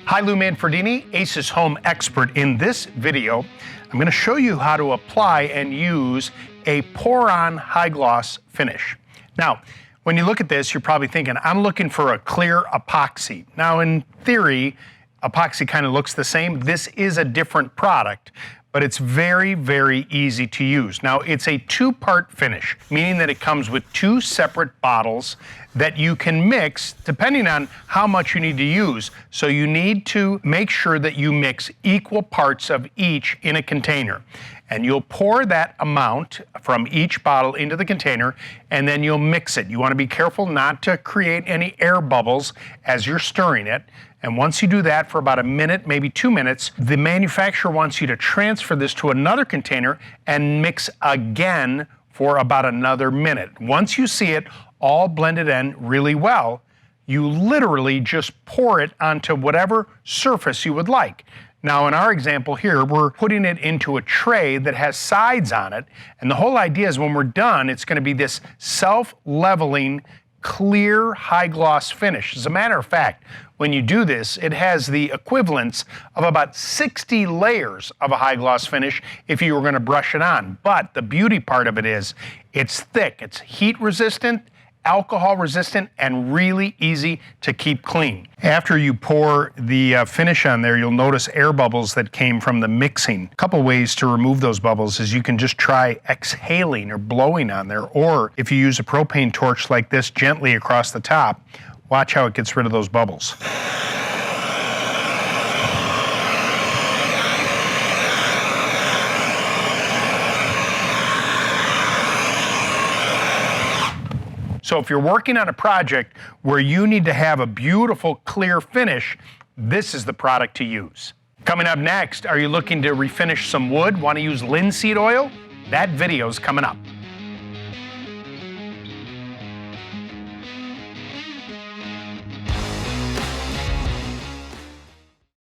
Hi, Lou Manfredini, Ace's home expert. In this video, I'm going to show you how to apply and use a pour-on high gloss finish. Now, when you look at this, you're probably thinking, I'm looking for a clear epoxy. Now, in theory, epoxy kind of looks the same. This is a different product, but it's very, very easy to use. Now, it's a two-part finish, meaning that it comes with two separate bottles that you can mix depending on how much you need to use. So you need to make sure that you mix equal parts of each in a container. And you'll pour that amount from each bottle into the container, and then you'll mix it. You want to be careful not to create any air bubbles as you're stirring it. And once you do that for about a minute, maybe 2 minutes, the manufacturer wants you to transfer this to another container and mix again for about another minute. Once you see it all blended in really well, you literally just pour it onto whatever surface you would like. Now, in our example here, we're putting it into a tray that has sides on it. And the whole idea is when we're done, it's going to be this self-leveling, clear, high gloss finish. As a matter of fact, when you do this, it has the equivalence of about 60 layers of a high gloss finish if you were going to brush it on. But the beauty part of it is it's thick, it's heat resistant, alcohol resistant, and really easy to keep clean. After you pour the finish on there, you'll notice air bubbles that came from the mixing. A couple ways to remove those bubbles is you can just try exhaling or blowing on there, or if you use a propane torch like this gently across the top, watch how it gets rid of those bubbles. So if you're working on a project where you need to have a beautiful, clear finish, this is the product to use. Coming up next, are you looking to refinish some wood? Want to use linseed oil? That video's coming up.